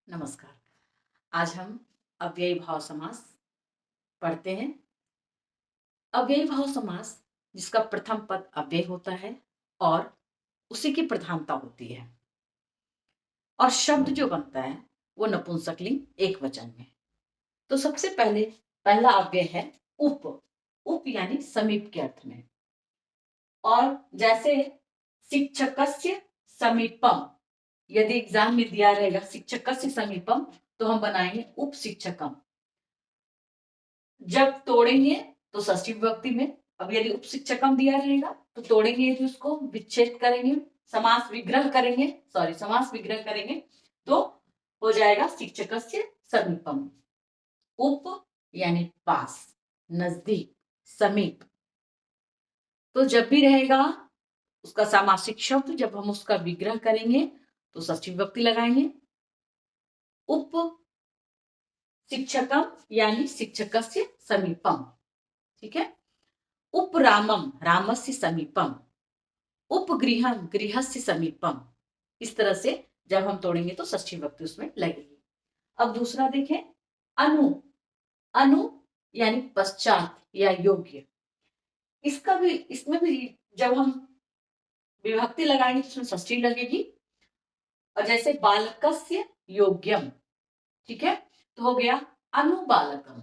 नमस्कार। आज हम अव्ययी भाव समास पढ़ते हैं। अव्ययी भाव समास जिसका प्रथम पद अव्यय होता है और उसी की प्रधानता होती है और शब्द जो बनता है वो नपुंसकलिंग एक वचन में। तो सबसे पहले पहला अव्यय है उप। उप यानी समीप के अर्थ में। और जैसे शिक्षकस्य समीपम, यदि एग्जाम में दिया रहेगा शिक्षकस्य समीपम तो हम बनाएंगे उप शिक्षकम। जब तोड़ेंगे तो षष्ठी विभक्ति में। अब यदि उप शिक्षकम दिया रहेगा तो तोड़ेंगे, यदि उसको विच्छेद करेंगे, समास विग्रह करेंगे तो हो जाएगा शिक्षकस्य समीपम। उप यानी पास, नजदीक, समीप। तो जब भी रहेगा उसका सामासिक शब्द, जब हम उसका विग्रह करेंगे तो षष्ठी विभक्ति लगाएंगे। उप शिक्षकम यानी शिक्षकस्य समीपम। ठीक है। उपरामम रामस्य समीपम। उपगृहम गृहस्य समीपम। इस तरह से जब हम तोड़ेंगे तो षष्ठी विभक्ति उसमें लगेगी। अब दूसरा देखें, अनु। अनु यानी पश्चात या योग्य। इसमें भी जब हम विभक्ति लगाएंगे तो उसमें षष्ठी लगेगी। और जैसे बालकस्य योग्यम, ठीक है, तो हो गया अनुबालकम।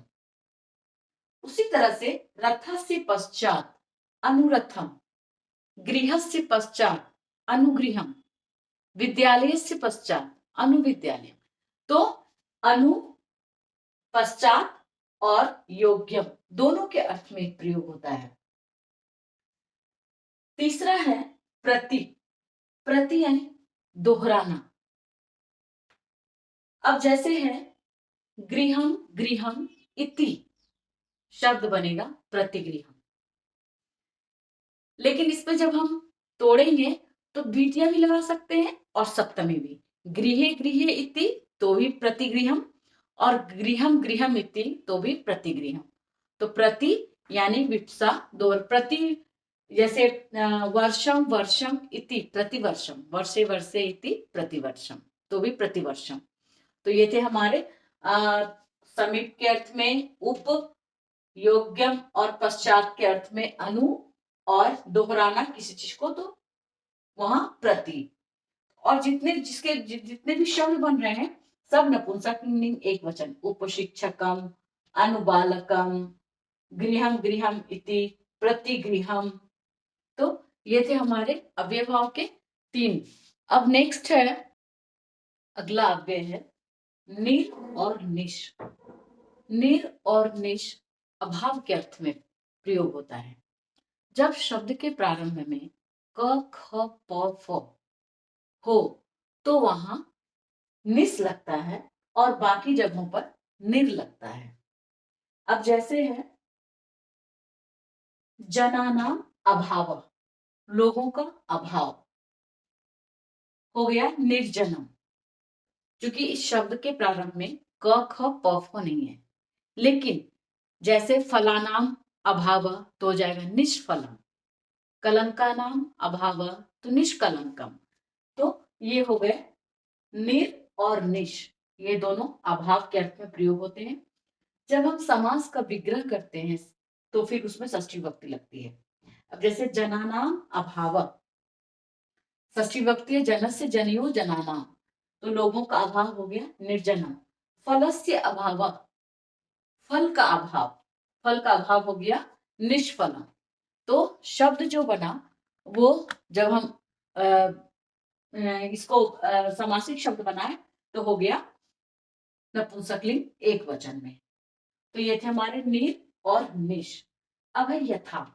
उसी तरह से रथस्य पश्चात अनुरथम, गृहस्य पश्चात अनुगृहम, विद्यालयस्य पश्चात अनुविद्यालयम। तो अनु, पश्चात और योग्यम दोनों के अर्थ में प्रयोग होता है। तीसरा है प्रति। प्रति यानी दोहराना। अब जैसे है गृहम गृहम इति, शब्द बनेगा प्रतिगृहम। लेकिन इसमें जब हम तोड़ेंगे तो द्वितीय भी लगा सकते हैं और सप्तमी भी। गृहे गृहे इति तो भी प्रतिगृहम और गृहम गृहम इति तो भी प्रतिगृहम। तो प्रति यानी विप्सा दो प्रति, जैसे वर्षम वर्षम इति प्रतिवर्षम, वर्षे वर्षे इति प्रतिवर्षम तो भी प्रतिवर्षम। तो ये थे हमारे समीप के अर्थ में उप, योग्यम और पश्चात के अर्थ में अनु, और दोहराना किसी चीज को तो वहां प्रति। और जितने भी शब्द बन रहे हैं सब नपुंसकलिंग एक वचन। उपशिक्षकम, अनुबालकम, गृहम गृहम इति, प्रतिगृहम। तो ये थे हमारे अव्यय भाव के तीन। अब नेक्स्ट है, अगला अव्यय है निर और निश। निर और निश अभाव के अर्थ में प्रयोग होता है। जब शब्द के प्रारंभ में क ख प फ हो तो वहां निस लगता है और बाकी जगहों पर निर लगता है। अब जैसे है जनानाम अभाव, लोगों का अभाव, हो गया निर्जनम। क्योंकि इस शब्द के प्रारंभ में क ख प फ नहीं है। लेकिन जैसे फलानाम अभाव तो हो जाएगा निष्फलम, कलंका नाम अभाव तो निष्कलंकम। तो ये हो गए निर और निश, ये दोनों अभाव के अर्थ में प्रयोग होते हैं। जब हम समास का विग्रह करते हैं तो फिर उसमें षष्ठी विभक्ति लगती है। अब जैसे जनानाम अभाव, षष्ठी विभक्ति है जनस्य जनयो जनानाम, तो लोगों का अभाव हो गया निर्जनम। फलस्य अभाव, फल का अभाव, फल का अभाव हो गया निष्फलम। तो शब्द जो बना वो जब हम इसको समासिक शब्द बनाए तो हो गया नपुंसकलिंग एक वचन में। तो ये थे हमारे निर और निश। अब है यथा।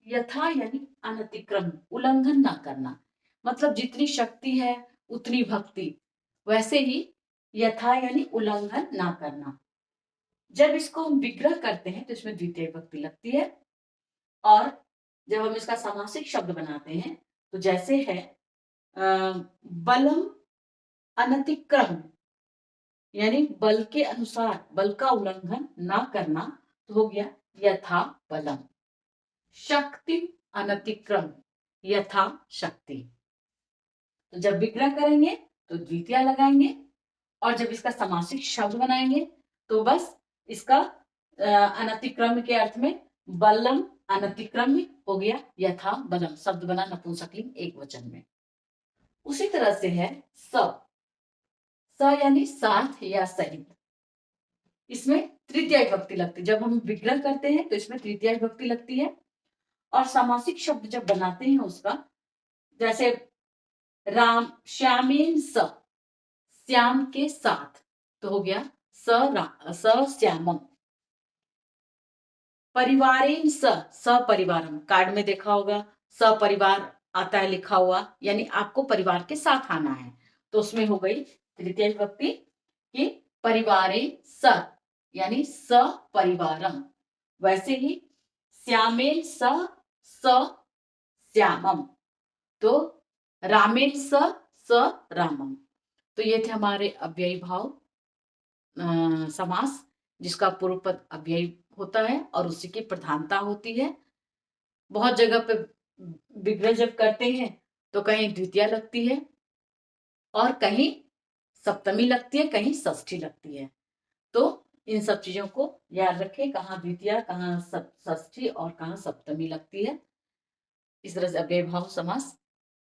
यथा यानी अनतिक्रम, उल्लंघन ना करना। मतलब जितनी शक्ति है उतनी भक्ति, वैसे ही यथा यानी उल्लंघन ना करना। जब इसको हम विग्रह करते हैं तो इसमें द्वितीय विभक्ति लगती है। और जब हम इसका समासिक शब्द बनाते हैं तो जैसे है बलम अनतिक्रम, यानी बल के अनुसार, बल का उल्लंघन ना करना, तो हो गया यथा बलम। शक्ति अनतिक्रम, यथा शक्ति। तो जब विग्रह करेंगे तो द्वितीय लगाएंगे और जब इसका समासिक शब्द बनाएंगे तो बस इसका अनतिक्रम्य के अर्थ में बलम अनतिक्रम्य हो गया, यथा बलम शब्द बना नपुंसकलिंग एक वचन में। उसी तरह से है स यानी साथ या सहित। इसमें तृतीया विभक्ति लगती है, जब हम विग्रह करते हैं तो इसमें तृतीया विभक्ति लगती है। और सामासिक शब्द जब बनाते हैं उसका, जैसे राम श्यामेन स, श्याम के साथ, तो हो गया स श्यामम। परिवारेन स, सपरिवारम, कार्ड में देखा होगा सपरिवार आता है लिखा हुआ, यानी आपको परिवार के साथ आना है, तो उसमें हो गई तृतीय विभक्ति कि परिवारे स यानी सपरिवारम। वैसे ही श्यामेन स श्यामम, तो रामेन स रामम। तो ये थे हमारे अव्ययी भाव समास, जिसका पूर्व पद अव्ययी होता है और उसी की प्रधानता होती है। बहुत जगह पे विग्रह जब करते हैं तो कहीं द्वितीया लगती है और कहीं सप्तमी लगती है, कहीं षष्ठी लगती है। तो इन सब चीजों को याद रखें, कहाँ द्वितीया, कहाँ षष्ठी और कहाँ सप्तमी लगती है। इस तरह से अव्ययी भाव समास